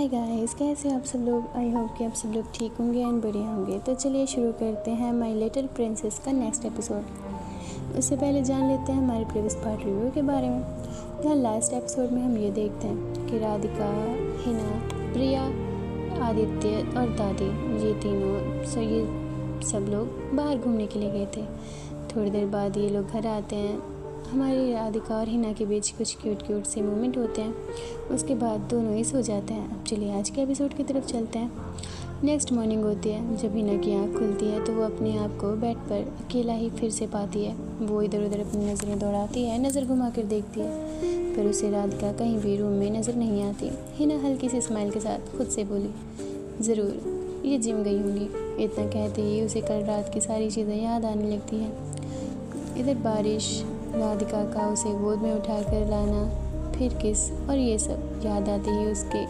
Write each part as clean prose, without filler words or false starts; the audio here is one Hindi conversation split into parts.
हाय गाइस, कैसे हो आप सब लोग। आई होप कि आप सब लोग ठीक होंगे एंड बढ़िया होंगे। तो चलिए शुरू करते हैं माय लिटिल प्रिंसेस का नेक्स्ट एपिसोड। उससे पहले जान लेते हैं हमारे प्रीवियस पार्ट रिव्यू के बारे में। यहाँ लास्ट एपिसोड में हम ये देखते हैं कि राधिका, हिना, प्रिया, आदित्य और दादी, ये तीनों ये सब लोग बाहर घूमने के लिए गए थे। थोड़ी देर बाद ये लोग घर आते हैं। हमारी राधिका और हिना के बीच कुछ क्यूट से मोमेंट होते हैं। उसके बाद दोनों ही सो जाते हैं। अब चलिए आज के एपिसोड की तरफ चलते हैं। नेक्स्ट मॉर्निंग होती है। जब हिना की आँख खुलती है तो वो अपने आप को बेड पर अकेला ही फिर से पाती है। वो इधर उधर अपनी नज़रें दौड़ाती है, नज़र घुमा कर देखती है, पर उसे राधिका कहीं भी रूम में नज़र नहीं आती। हिना हल्की सी स्माइल के साथ खुद से बोली, ज़रूर ये जिम गई होंगी। इतना कहते ही उसे कल रात की सारी चीज़ें याद आने लगती हैं। इधर बारिश, राधिका का उसे गोद में उठाकर लाना, फिर किस और ये सब याद आते ही उसके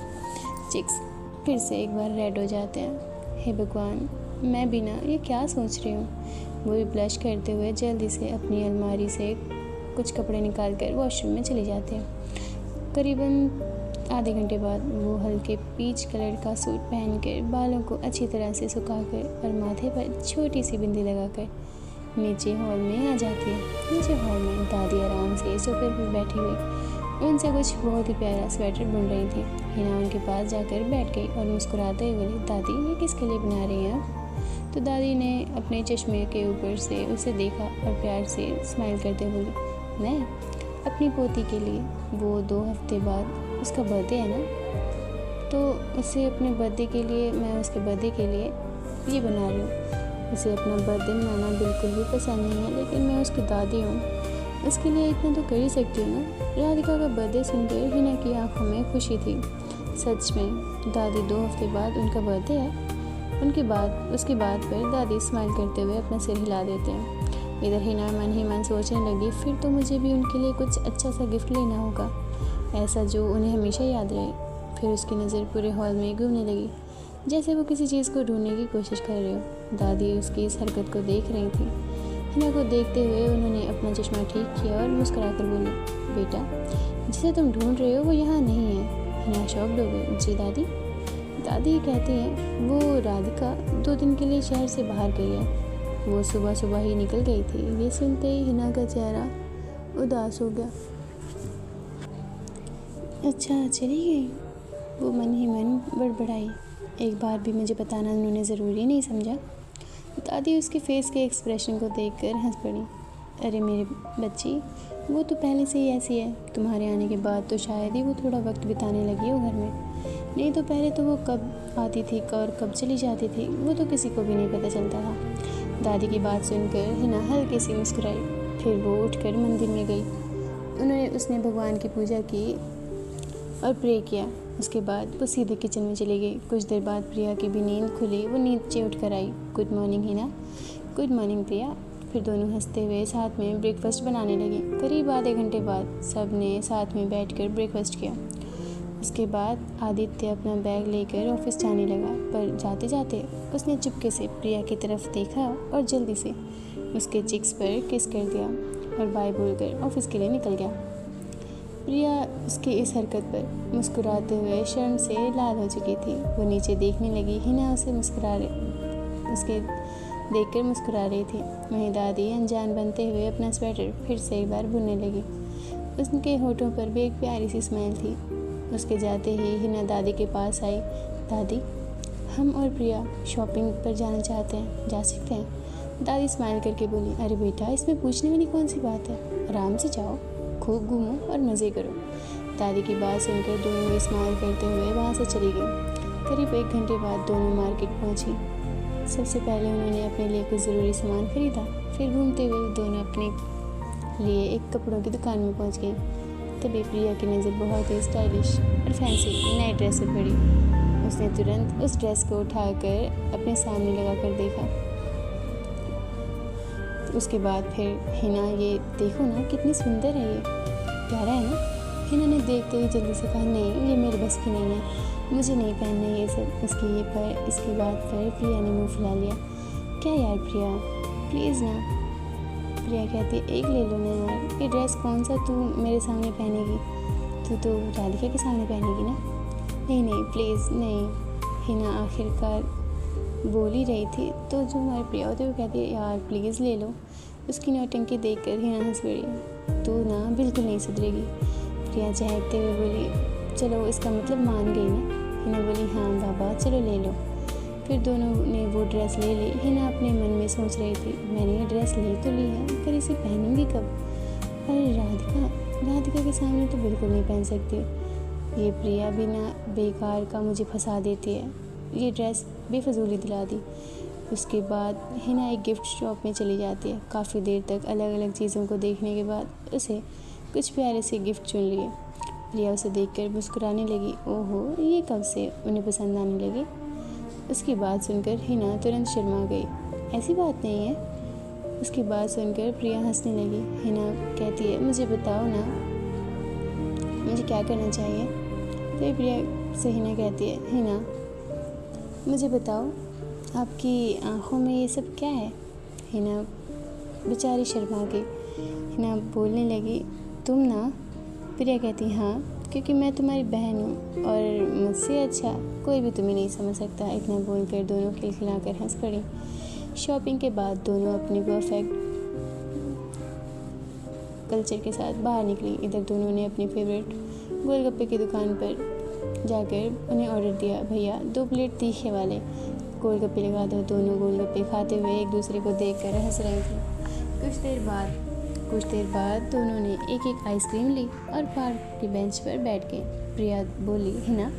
चिक्स फिर से एक बार रेड हो जाते हैं। हे भगवान, मैं भी ना ये क्या सोच रही हूँ। वो भी ब्लश करते हुए जल्दी से अपनी अलमारी से कुछ कपड़े निकाल कर वॉशरूम में चले जाते हैं। करीबन आधे घंटे बाद वो हल्के पीच कलर का सूट पहनकर, बालों को अच्छी तरह से सुखाकर और माथे पर छोटी सी बिंदी लगाकर नीचे हॉल में आ जाती है। नीचे हॉल में दादी आराम से सोफे पर बैठी हुई उनसे कुछ बहुत ही प्यारा स्वेटर बुन रही थी। हिना उनके पास जाकर बैठ गई और मुस्कुराते हुए बोली, दादी ये किसके लिए बना रही हैं आप। तो दादी ने अपने चश्मे के ऊपर से उसे देखा और प्यार से स्माइल करते हुए बोली, मैं अपनी पोती के लिए। वो 2 हफ्ते बाद उसका बर्थडे है ना, तो उसे अपने बर्थडे के लिए, मैं उसके बर्थडे के लिए ये बना रही हूँ। उसे अपना बर्थडे मनाना बिल्कुल भी पसंद नहीं है, लेकिन मैं उसकी दादी हूँ, उसके लिए इतना तो कर ही सकती हूँ ना। राधिका का बर्थडे सुनकर हिना की आंखों में खुशी थी। सच में दादी 2 हफ्ते बाद उनका बर्थडे है। उसकी बात पर दादी स्माइल करते हुए अपना सिर हिला देते हैं। इधर हिना मन ही मन सोचने लगी, फिर तो मुझे भी उनके लिए कुछ अच्छा सा गिफ्ट लेना होगा, ऐसा जो उन्हें हमेशा याद रहे। फिर उसकी नज़र पूरे हॉल में घूमने लगी, जैसे वो किसी चीज़ को ढूंढने की कोशिश कर रही हो। दादी उसकी इस हरकत को देख रही थी। हिना को देखते हुए उन्होंने अपना चश्मा ठीक किया और मुस्कुराकर बोली, बेटा जिसे तुम ढूंढ रहे हो वो यहाँ नहीं है। हिना शॉक्ड हो गई, जी दादी। दादी कहती हैं वो राधिका 2 दिन के लिए शहर से बाहर गई है, वो सुबह ही निकल गई थी। ये सुनते ही हिना का चेहरा उदास हो गया। अच्छा चली गई, वो मन ही मन बड़बड़ाई। एक बार भी मुझे बताना उन्होंने ज़रूरी नहीं समझा। दादी उसके फेस के एक्सप्रेशन को देखकर हंस पड़ी। अरे मेरे बच्ची, वो तो पहले से ही ऐसी है। तुम्हारे आने के बाद तो शायद ही वो थोड़ा वक्त बिताने लगी हो घर में, नहीं तो पहले तो वो कब आती थी और कब चली जाती थी वो तो किसी को भी नहीं पता चलता था। दादी की बात सुनकर हिना हल्की सी मुस्कुराई। फिर वो उठकर मंदिर में गई। उसने भगवान की पूजा की और प्रे किया। उसके बाद वो सीधे किचन में चली गई। कुछ देर बाद प्रिया की भी नींद खुली। वो नीचे उठकर आई। Good morning Hina. Good morning Priya. फिर दोनों हंसते हुए साथ में ब्रेकफास्ट बनाने लगे। करीब आधे घंटे बाद सब ने साथ में बैठकर ब्रेकफास्ट किया। उसके बाद आदित्य अपना बैग लेकर ऑफिस जाने लगा, पर जाते जाते उसने चुपके से प्रिया की तरफ देखा और जल्दी से उसके चिक्स पर किस कर दिया और बाय बोलकर ऑफिस के लिए निकल गया। प्रिया उसकी इस हरकत पर मुस्कुराते हुए शर्म से लाल हो चुकी थी। वो नीचे देखने लगी। हिना उसके देखकर मुस्कुरा रही थी। वहीं दादी अनजान बनते हुए अपना स्वेटर फिर से एक बार बुनने लगी। उसके होठों पर भी एक प्यारी सी स्माइल थी। उसके जाते ही हिना दादी के पास आई। दादी, हम और प्रिया शॉपिंग पर जाना चाहते हैं, जा सकते हैं। दादी स्माइल करके बोली, अरे बेटा इसमें पूछने वाली कौन सी बात है, आराम से जाओ, खूब घूमो और मज़े करो। दादी की बात सुनकर दोनों स्माइल करते हुए वहाँ से चली गई। करीब 1 घंटे बाद दोनों मार्केट पहुँची। सबसे पहले उन्होंने अपने लिए कुछ ज़रूरी सामान खरीदा। फिर घूमते हुए दोनों अपने लिए एक कपड़ों की दुकान में पहुँच गई। तभी प्रिया की नज़र बहुत ही स्टाइलिश और फैंसी नए ड्रेस पर पड़ी। उसने तुरंत उस ड्रेस को उठाकर अपने सामने लगा कर देखा। उसके बाद फिर हिना, ये देखो ना कितनी सुंदर है, ये प्यारा है ना। हिना ने देखते ही जल्दी से कहा, नहीं ये मेरे बस की नहीं है, मुझे नहीं पहनना ये सब। इसकी बात पर प्रिया ने मुंह फुला लिया। क्या यार प्रिया, प्लीज़ ना। प्रिया कहती, एक ले लो ना यार, ये ड्रेस कौन सा तू मेरे सामने पहनेगी, तू तो राधिका के सामने पहनेगी ना। नहीं नहीं प्लीज़ नहीं। हिना आखिरकार बोल ही रही थी तो जो हमारी प्रिया होती है वो कहती है यार प्लीज़ ले लो। उसकी नौटंकी देखकर हिना हंस पड़ी। तू ना बिल्कुल नहीं सुधरेगी। प्रिया चहकते हुए बोली चलो इसका मतलब मान गई ना। हिना बोली हाँ बाबा चलो ले लो। फिर दोनों ने वो ड्रेस ले ली। हिना अपने मन में सोच रही थी मैंने ये ड्रेस ले तो ली है पर इसे पहनूंगी कब। अरे राधिका के सामने तो बिल्कुल नहीं पहन सकती। ये प्रिया भी ना बेकार का मुझे फंसा देती है। ये ड्रेस बेफजूली दिला दी। उसके बाद हिना एक गिफ्ट शॉप में चली जाती है। काफ़ी देर तक अलग अलग चीज़ों को देखने के बाद उसे कुछ प्यारे से गिफ्ट चुन लिए। प्रिया उसे देखकर मुस्कुराने लगी। ओहो ये कब से उन्हें पसंद आने लगी। उसकी बात सुनकर हिना तुरंत शर्मा गई। ऐसी बात नहीं है। उसकी बात सुनकर प्रिया हंसने लगी। हिना कहती है मुझे बताओ ना मुझे क्या करना चाहिए। तो प्रिया से हिना कहती है हिना मुझे बताओ आपकी आँखों में ये सब क्या है। हिना बेचारी शर्मा गई। हिना बोलने लगी तुम ना। प्रिया कहती हाँ क्योंकि मैं तुम्हारी बहन हूँ और मुझसे अच्छा कोई भी तुम्हें नहीं समझ सकता। इतना बोलकर दोनों खिलखिलाकर हंस पड़ी। शॉपिंग के बाद दोनों अपनी परफेक्ट कल्चर के साथ बाहर निकली। इधर दोनों ने अपनी फेवरेट गोलगप्पे की दुकान पर जाकर उन्हें ऑर्डर दिया। भैया 2 प्लेट तीखे वाले गोलगप्पे लगा दो। दोनों गोलगप्पे खाते हुए एक दूसरे को देखकर हंस रहे थे। कुछ देर बाद दोनों ने एक एक आइसक्रीम ली और पार्क की बेंच पर बैठ गए। प्रिया बोली हिना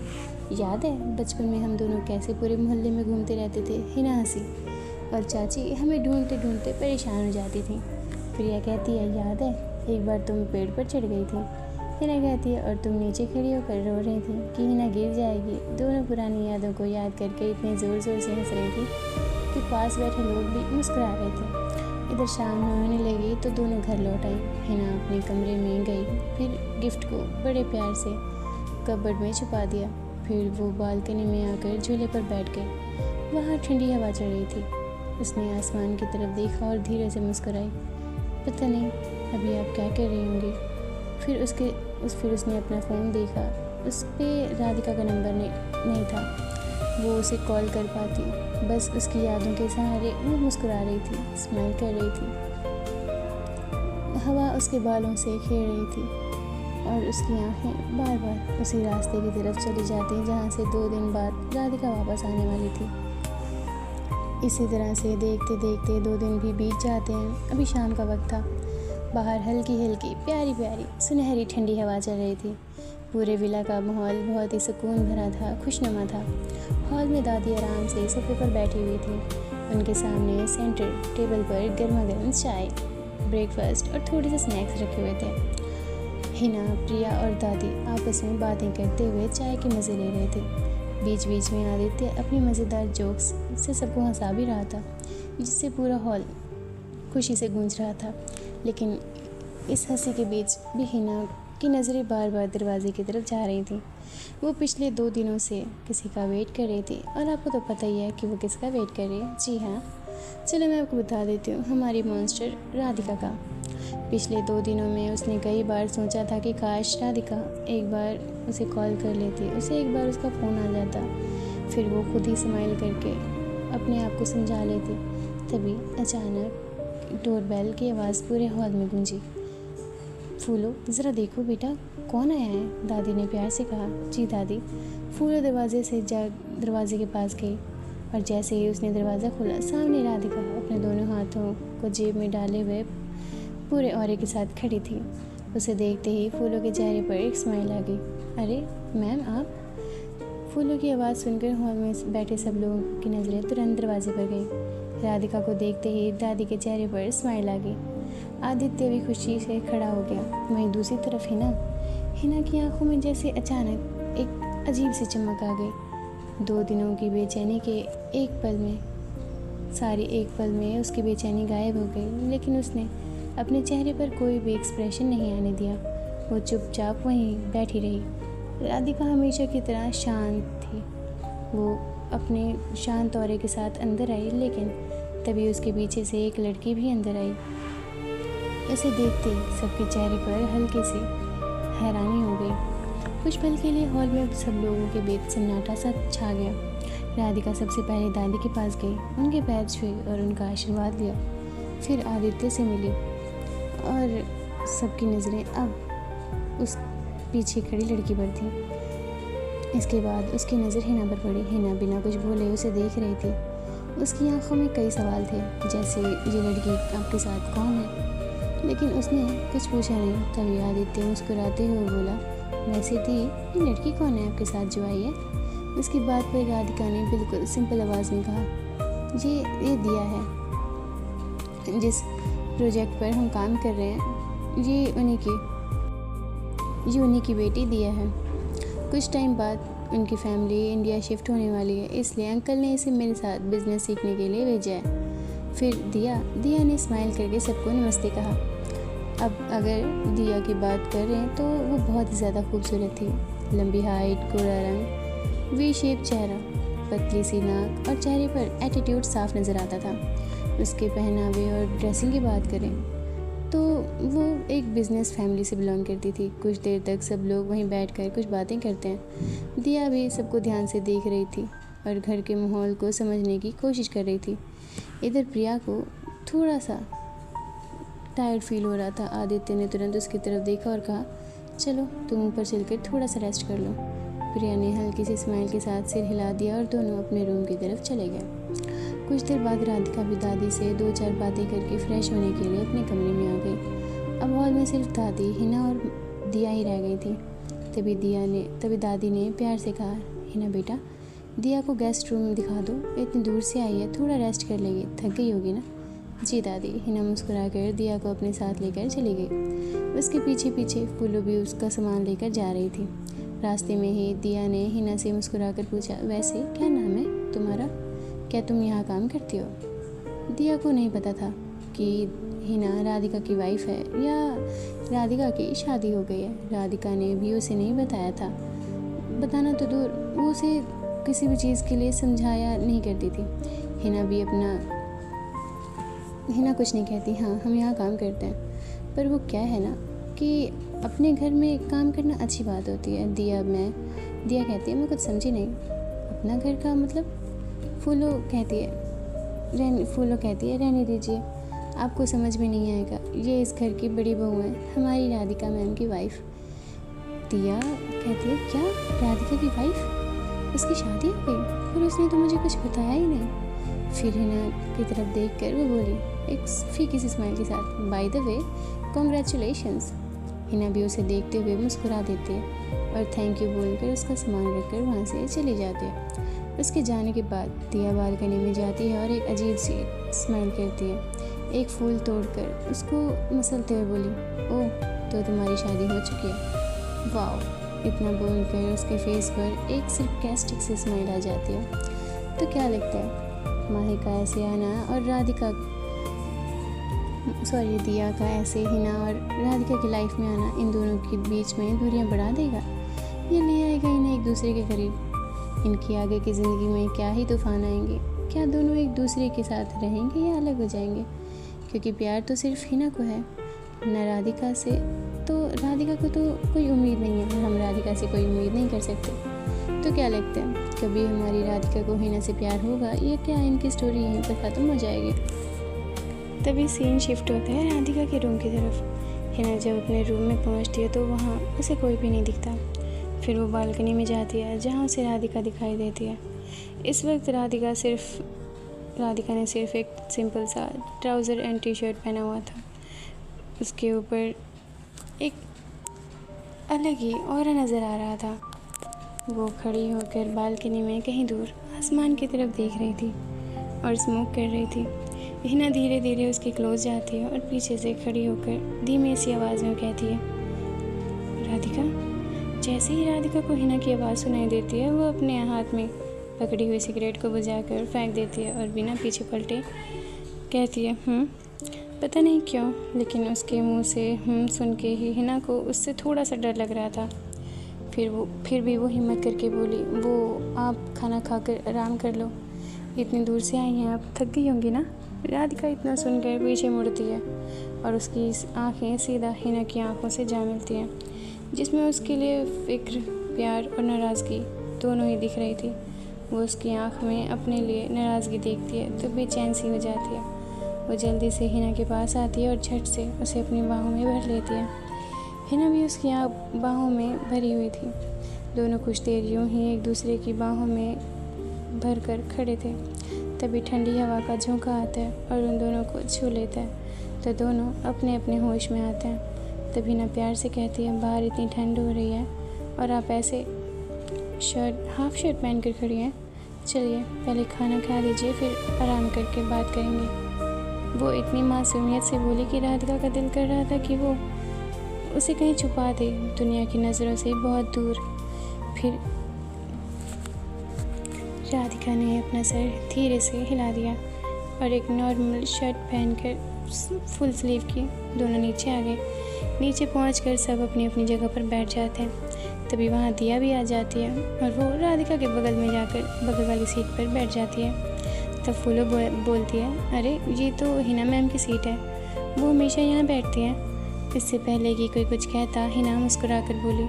याद है बचपन में हम दोनों कैसे पूरे मोहल्ले में घूमते रहते थे। हिना हंसी और चाची हमें ढूंढते ढूंढते परेशान हो जाती थी। प्रिया कहती है याद है एक बार तुम पेड़ पर चढ़ गई थी। हिना कहती है और तुम नीचे खड़ी होकर रो रही थी कि हिना गिर जाएगी। दोनों पुरानी यादों को याद करके इतने ज़ोर ज़ोर से हंस रही थी कि पास बैठे लोग भी मुस्कुरा रहे थे। इधर शाम होने लगी तो दोनों घर लौट आई। हिना अपने कमरे में गई। फिर गिफ्ट को बड़े प्यार से कबर्ड में छुपा दिया। फिर वो बालकनी में आकर झूले पर बैठ गई। वहाँ ठंडी हवा चल रही थी। उसने आसमान की तरफ देखा और धीरे से मुस्कुराई। पता नहीं अभी आप क्या कर रही होंगी। फिर उसने अपना फ़ोन देखा। उस पर राधिका का नंबर नहीं था। वो उसे कॉल कर पाती। बस उसकी यादों के सहारे वो मुस्कुरा रही थी, स्माइल कर रही थी। हवा उसके बालों से खेल रही थी और उसकी आंखें बार बार उसी रास्ते की तरफ चली जाती जहाँ से 2 दिन बाद राधिका वापस आने वाली थी। इसी तरह से देखते देखते 2 दिन भी बीत जाते हैं। अभी शाम का वक्त था। बाहर हल्की हल्की प्यारी प्यारी सुनहरी ठंडी हवा चल रही थी। पूरे विला का माहौल बहुत ही सुकून भरा था, खुशनुमा था। हॉल में दादी आराम से सोफे पर बैठी हुई थी। उनके सामने सेंटर टेबल पर गर्मा गर्म चाय, ब्रेकफास्ट और थोड़े से स्नैक्स रखे हुए थे। हिना, प्रिया और दादी आपस में बातें करते हुए चाय के मज़े ले रहे थे। बीच बीच में आदित्य अपनी मज़ेदार जोक्स से सबको हंसा भी रहा था, जिससे पूरा हॉल खुशी से गूंज रहा था। लेकिन इस हंसी के बीच भी हिना की नज़रें बार बार दरवाजे की तरफ जा रही थी। वो पिछले 2 दिनों से किसी का वेट कर रही थी और आपको तो पता ही है कि वो किसका वेट कर रही है। जी हाँ, चलो मैं आपको बता देती हूँ, हमारी मॉन्स्टर राधिका का। पिछले 2 दिनों में उसने कई बार सोचा था कि काश राधिका एक बार उसे कॉल कर लेती, उसे एक बार उसका फ़ोन आ जाता, फिर वो खुद ही स्माइल करके अपने आप को समझा लेती। तभी अचानक डोरबेल की आवाज़ पूरे हॉल में गूंजी। फूलो ज़रा देखो बेटा, कौन आया है? दादी ने प्यार से कहा। जी दादी। फूलो दरवाजे के पास गई और जैसे ही उसने दरवाज़ा खोला, सामने राधिका अपने दोनों हाथों को जेब में डाले हुए पूरे औरे के साथ खड़ी थी। उसे देखते ही फूलो के चेहरे पर एक स्माइल आ गई। अरे मैम आप? फूलो की आवाज़ सुनकर हॉल में बैठे सब लोगों की नज़रें तुरंत दरवाजे पर गई। राधिका को देखते ही दादी के चेहरे पर स्माइल आ गई। आदित्य भी खुशी से खड़ा हो गया। वहीं दूसरी तरफ हिना की आंखों में जैसे अचानक एक अजीब सी चमक आ गई। 2 दिनों की बेचैनी के एक पल में उसकी बेचैनी गायब हो गई। लेकिन उसने अपने चेहरे पर कोई भी एक्सप्रेशन नहीं आने दिया। वो चुपचाप वहीं बैठी रही। राधिका हमेशा की तरह शांत थी। वो अपने शांत औरे के साथ अंदर आई, लेकिन तभी उसके पीछे से एक लड़की भी अंदर आई। उसे देखते सबके चेहरे पर हल्की सी हैरानी हो गई। कुछ पल के लिए हॉल में सब लोगों के बीच सन्नाटा सा छा गया। राधिका सबसे पहले दादी के पास गई, उनके पैर छुए और उनका आशीर्वाद लिया। फिर आदित्य से मिली और सबकी नज़रें अब उस पीछे खड़ी लड़की पर थी। इसके बाद उसकी नज़र हिना पर पड़ी। हिना बिना कुछ बोले उसे देख रही थी। उसकी आंखों में कई सवाल थे, जैसे ये लड़की आपके साथ कौन है, लेकिन उसने कुछ पूछा नहीं। तभी आदित्य मुस्कुराते हुए बोला, वैसे थी ये लड़की कौन है आपके साथ जो आई है। उसकी बात पर राधिका ने बिल्कुल सिंपल आवाज़ में कहा, ये दिया है जिस प्रोजेक्ट पर हम काम कर रहे हैं, ये उन्हीं की बेटी दिया है। कुछ टाइम बाद उनकी फैमिली इंडिया शिफ्ट होने वाली है, इसलिए अंकल ने इसे मेरे साथ बिजनेस सीखने के लिए भेजा है। फिर दिया ने स्माइल करके सबको नमस्ते कहा। अब अगर दिया की बात कर रहे हैं तो वो बहुत ही ज़्यादा खूबसूरत थी। लंबी हाइट, गोरा रंग, वी शेप चेहरा, पतली सी नाक और चेहरे पर एटीट्यूड साफ नज़र आता था। उसके पहनावे और ड्रेसिंग की बात करें तो वो एक बिज़नेस फैमिली से बिलोंग करती थी। कुछ देर तक सब लोग वहीं बैठकर कुछ बातें करते हैं। दिया भी सबको ध्यान से देख रही थी और घर के माहौल को समझने की कोशिश कर रही थी। इधर प्रिया को थोड़ा सा टायर्ड फील हो रहा था। आदित्य ने तुरंत उसकी तरफ देखा और कहा, चलो तुम ऊपर चलकर थोड़ा सा रेस्ट कर लो। प्रिया ने हल्की सी स्माइल के साथ सिर हिला दिया और दोनों अपने रूम की तरफ चले गए। कुछ देर बाद राधिका भी दादी से 2-4 बातें करके फ्रेश होने के लिए अपने कमरे में आ गई। अब हॉल में सिर्फ दादी, हिना और दिया ही रह गई थी। तभी दादी ने प्यार से कहा, हिना बेटा, दिया को गेस्ट रूम दिखा दो, इतनी दूर से आई है, थोड़ा रेस्ट कर लेगी, थक गई होगी ना। जी दादी। हिना मुस्कुरा कर दिया को अपने साथ लेकर चली गई। उसके पीछे पीछे फूलो भी उसका सामान लेकर जा रही थी। रास्ते में ही दिया ने हिना से मुस्कुरा कर पूछा, वैसे क्या नाम है तुम्हारा, क्या तुम यहाँ काम करती हो। दिया को नहीं पता था कि हिना राधिका की वाइफ है या राधिका की शादी हो गई है। राधिका ने भी उसे नहीं बताया था। बताना तो दूर, वो उसे किसी भी चीज़ के लिए समझाया नहीं करती थी। हिना कुछ नहीं कहती, हाँ हम यहाँ काम करते हैं, पर वो क्या है ना कि अपने घर में काम करना अच्छी बात होती है। दिया कहती है, मैं कुछ समझी नहीं, अपना घर का मतलब। फूलो कहती है रहने दीजिए, आपको समझ में नहीं आएगा, ये इस घर की बड़ी बहू है, हमारी राधिका मैम की वाइफ। दिया कहती है, क्या राधिका की वाइफ, उसकी शादी हो गई और उसने तो मुझे कुछ बताया ही नहीं। फिर हिना की तरफ देखकर वो बोली एक फीकी सी स्माइल के साथ, by the way congratulations. Hina भी उसे देखते हुए मुस्कुरा देती है और थैंक यू बोलकर उसका सामान रखकर वहाँ से चली जाती है। उसके जाने के बाद दिया बालकनी में जाती है और एक अजीब सी स्माइल करती है। एक फूल तोड़कर उसको मसलते हुए बोली, ओह तो तुम्हारी शादी हो चुकी है, वाओ। इतना बोलकर उसके फेस पर एक सरकास्टिक सी स्माइल आ जाती है। तो क्या लगता है माही का ऐसे आना और दिया का ऐसे हिना और राधिका की लाइफ में आना इन दोनों के बीच में दूरियां बढ़ा देगा या ले आएगा इन्हें एक दूसरे के करीब। इनकी आगे की ज़िंदगी में क्या ही तूफान आएंगे, क्या दोनों एक दूसरे के साथ रहेंगे या अलग हो जाएंगे। क्योंकि प्यार तो सिर्फ हिना को है, न राधिका से। तो राधिका को तो कोई उम्मीद नहीं है, हम राधिका से कोई उम्मीद नहीं कर सकते। तो क्या लगता है कभी हमारी राधिका को हिना से प्यार होगा या क्या इनकी स्टोरी यहीं पर ख़त्म हो जाएगी। तभी सीन शिफ्ट होता है राधिका के रूम की तरफ। हिना जब अपने रूम में पहुंचती है तो वहाँ उसे कोई भी नहीं दिखता। फिर वो बालकनी में जाती है जहाँ उसे राधिका दिखाई देती है। इस वक्त राधिका ने सिर्फ एक सिंपल सा ट्राउज़र एंड टी शर्ट पहना हुआ था। उसके ऊपर एक अलग ही ऑरा नज़र आ रहा था। वो खड़ी होकर बालकनी में कहीं दूर आसमान की तरफ देख रही थी और स्मोक कर रही थी। हिना धीरे धीरे उसके क्लोज जाती है और पीछे से खड़ी होकर धीमी सी आवाज़ में कहती है, राधिका। जैसे ही राधिका को हिना की आवाज़ सुनाई देती है, वो अपने हाथ में पकड़ी हुई सिगरेट को बुझाकर फेंक देती है और बिना पीछे पलटे कहती है, पता नहीं क्यों, लेकिन उसके मुंह से सुन के ही हिना को उससे थोड़ा सा डर लग रहा था। फिर भी वो हिम्मत करके बोली, वो आप खाना खाकर आराम कर लो, इतनी दूर से आई हैं, आप थक गई होंगी ना। राधिका इतना सुनकर पीछे मुड़ती है और उसकी आंखें सीधा हिना की आंखों से जा मिलती हैं। जिसमें उसके लिए फ़िक्र, प्यार और नाराज़गी दोनों ही दिख रही थी। वो उसकी आँख में अपने लिए नाराज़गी देखती है तो बेचैन सी हो जाती है। वो जल्दी से हिना के पास आती है और झट से उसे अपनी बाहों में भर लेती है। हिना भी उसकी बाहों में भरी हुई थी। दोनों कुछ देर यूं ही एक दूसरे की बाहों में भर कर खड़े थे। तभी ठंडी हवा का झोंका आता है और उन दोनों को छू लेता है तो दोनों अपने अपने होश में आते हैं। तभी हिना प्यार से कहती है, बाहर इतनी ठंड हो रही है और आप ऐसे हाफ शर्ट पहन कर खड़ी हैं। चलिए पहले खाना खा लीजिए, फिर आराम करके बात करेंगे। वो इतनी मासूमियत से बोली कि राधिका का दिल कर रहा था कि वो उसे कहीं छुपा दे, दुनिया की नज़रों से बहुत दूर। फिर राधिका ने अपना सर धीरे से हिला दिया और एक नॉर्मल शर्ट पहनकर फुल स्लीव की दोनों नीचे आ गए। नीचे पहुंचकर सब अपनी अपनी जगह पर बैठ जाते हैं। तभी वहाँ दिया भी आ जाती है और वो राधिका के बगल में जाकर बगल वाली सीट पर बैठ जाती है। तब फूलो बोलती है, अरे ये तो हिना मैम की सीट है, वो हमेशा यहाँ बैठती हैं। इससे पहले कि कोई कुछ कहता, हिना मुस्कुरा कर बोली,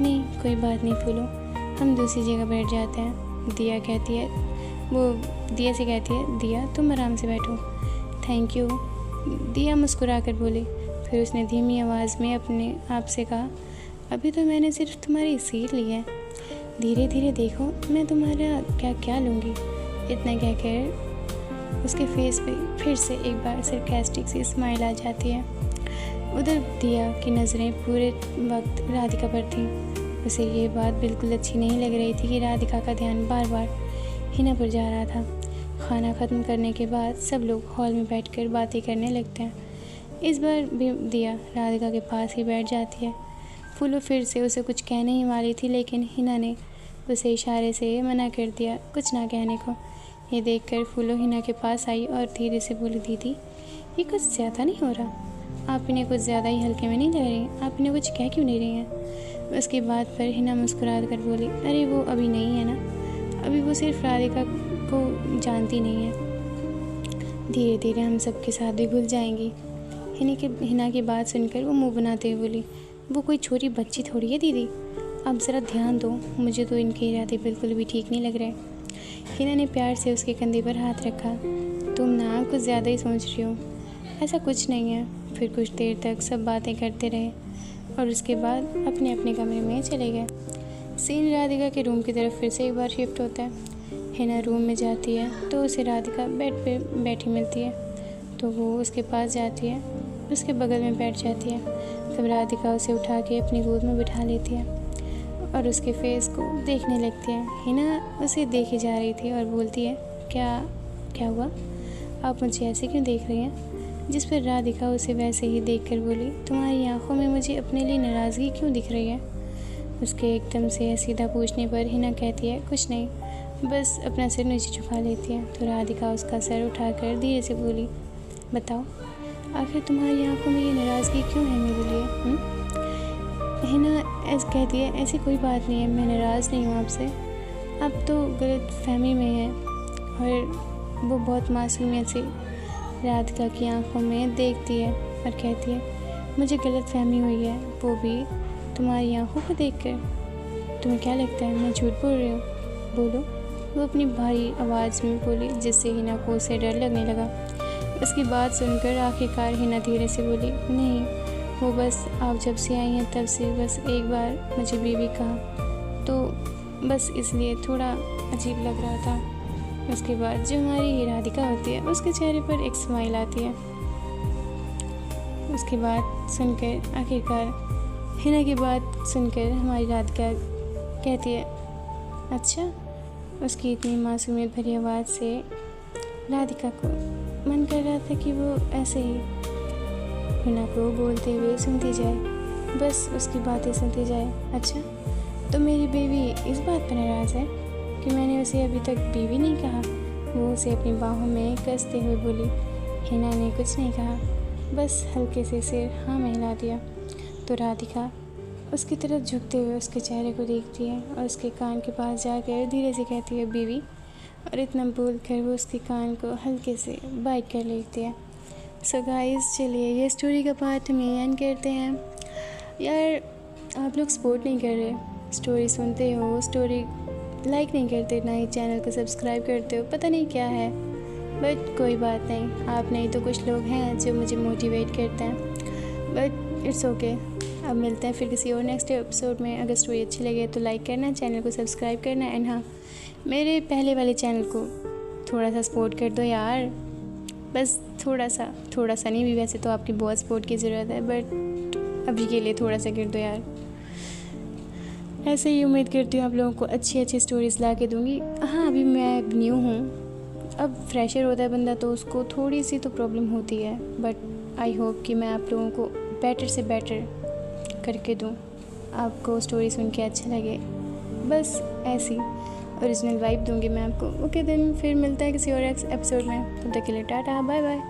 नहीं कोई बात नहीं फूलो, हम दूसरी जगह बैठ जाते हैं। दिया से कहती है, दिया तुम आराम से बैठो। थैंक यू, दिया मुस्कुरा कर बोली। फिर उसने धीमी आवाज़ में अपने आप से कहा, अभी तो मैंने सिर्फ तुम्हारी सीट ली है, धीरे धीरे देखो मैं तुम्हारा क्या क्या लूँगी। इतना कहकर उसके फेस पे फिर से एक बार सरकास्टिक सी स्माइल आ जाती है। उधर दिया की नज़रें पूरे वक्त राधिका पर थीं। उसे ये बात बिल्कुल अच्छी नहीं लग रही थी कि राधिका का ध्यान बार बार हिना पर जा रहा था। खाना ख़त्म करने के बाद सब लोग हॉल में बैठकर बातें करने लगते हैं। इस बार भी दिया राधिका के पास ही बैठ जाती है। फूलो फिर से उसे कुछ कहने ही वाली थी, लेकिन हिना ने उसे इशारे से मना कर दिया कुछ ना कहने को। ये देखकर फूलो हिना के पास आई और धीरे से बोली, दीदी ये कुछ ज़्यादा नहीं हो रहा, आप इन्हें कुछ ज़्यादा ही हल्के में नहीं ले रही, आप इन्हें कुछ कह क्यों नहीं रही हैं। उसकी बात पर हिना मुस्कुरा कर बोली, अरे वो अभी नहीं है ना, अभी वो सिर्फ राधिका को जानती नहीं है, धीरे धीरे हम सबके साथ भी भूल जाएंगी। हिना की बात सुनकर वो मुंह बनाते हुए बोली, वो कोई छोटी बच्ची थोड़ी है दीदी, आप ज़रा ध्यान दो, मुझे तो इनके इरादे बिल्कुल भी ठीक नहीं लग रहे। हिना ने प्यार से उसके कंधे पर हाथ रखा, तुम ना कुछ ज़्यादा ही सोच रही हो, ऐसा कुछ नहीं है। फिर कुछ देर तक सब बातें करते रहे और उसके बाद अपने अपने कमरे में चले गए। सीन राधिका के रूम की तरफ फिर से एक बार शिफ्ट होता है। हिना रूम में जाती है तो उसे राधिका बेड पे बैठी मिलती है, तो वो उसके पास जाती है, उसके बगल में बैठ जाती है। तब राधिका उसे उठा के अपनी गोद में बिठा लेती है और उसके फेस को देखने लगती है। हिना उसे देखी जा रही थी और बोलती है, क्या हुआ, आप मुझे ऐसे क्यों देख रही हैं। जिस पर राधिका उसे वैसे ही देखकर बोली, तुम्हारी आंखों में मुझे अपने लिए नाराज़गी क्यों दिख रही है। उसके एकदम से सीधा पूछने पर हिना कहती है, कुछ नहीं, बस अपना सिर नीचे झुका लेती है। तो राधिका उसका सर उठाकर धीरे से बोली, बताओ आखिर तुम्हारी आंखों में ये नाराज़गी क्यों है मेरे लिए। हिना ऐसे कहती है, ऐसी कोई बात नहीं है, मैं नाराज़ नहीं हूँ आपसे, आप तो गलत फहमी में हैं। और वो बहुत मासूमियत से राधिका की आंखों में देखती है और कहती है, मुझे गलत फहमी हुई है, वो भी तुम्हारी आंखों को देखकर। तुम्हें क्या लगता है मैं झूठ बोल रही हूँ, बोलो। वो अपनी भारी आवाज़ में बोली, जिससे हिना को उसे डर लगने लगा। उसकी बात सुनकर आखिरकार हिना धीरे से बोली, नहीं, वो बस आप जब से आई हैं तब से बस एक बार मुझे बीवी कहा, तो बस इसलिए थोड़ा अजीब लग रहा था। उसके बाद जो हमारी राधिका होती है उसके चेहरे पर एक स्माइल आती है। उसकी बात सुनकर आखिरकार हिना की बात सुनकर हमारी राधिका कहती है, अच्छा। उसकी इतनी मासूमियत भरी आवाज़ से राधिका को मन कर रहा था कि वो ऐसे ही हिना को बोलते हुए सुनती जाए, बस उसकी बातें सुनती जाए। अच्छा, तो मेरी बीवी इस बात पर नाराज़ है कि मैंने उसे अभी तक बीवी नहीं कहा। वो उसे अपनी बाहों में कसते हुए बोली। हिना ने कुछ नहीं कहा, बस हल्के से सिर हाँ में हिला दिया। तो राधिका उसकी तरफ झुकते हुए उसके चेहरे को देखती है और उसके कान के पास जाकर धीरे से कहती है, बीवी। और इतना बोल कर वो उसके कान को हल्के से बाइट कर लेती है। सो गाइस, चलिए ये स्टोरी का पार्ट हम एंड करते हैं। यार आप लोग सपोर्ट नहीं कर रहे, स्टोरी सुनते हो, स्टोरी लाइक नहीं करते, ना ही चैनल को सब्सक्राइब करते हो, पता नहीं क्या है। बट कोई बात नहीं, आप नहीं तो कुछ लोग हैं जो मुझे मोटिवेट करते हैं। But it's okay. अब मिलते हैं फिर किसी और नेक्स्ट एपिसोड में। अगर स्टोरी अच्छी लगे तो लाइक करना, चैनल को सब्सक्राइब करना, एंड हाँ, मेरे पहले वाले चैनल को थोड़ा सा सपोर्ट कर दो यार, बस थोड़ा सा नहीं भी, वैसे तो आपकी बहुत सपोर्ट की ज़रूरत है, बट अभी के लिए थोड़ा सा कर दो यार। ऐसे ही उम्मीद करती हूँ आप लोगों को अच्छी स्टोरीज़ ला के दूँगी। हाँ, अभी मैं न्यू हूँ, अब फ्रेशर होता है बंदा तो उसको थोड़ी सी तो प्रॉब्लम होती है, बट आई होप कि मैं आप लोगों को बेटर से बेटर करके दूँ, आपको स्टोरी सुन के अच्छा लगे, बस ऐसी ओरिजिनल वाइब दूँगी मैं आपको। ओके देन, फिर मिलता है किसी और एपिसोड में। तब तक के लिए टाटा, बाय बाय।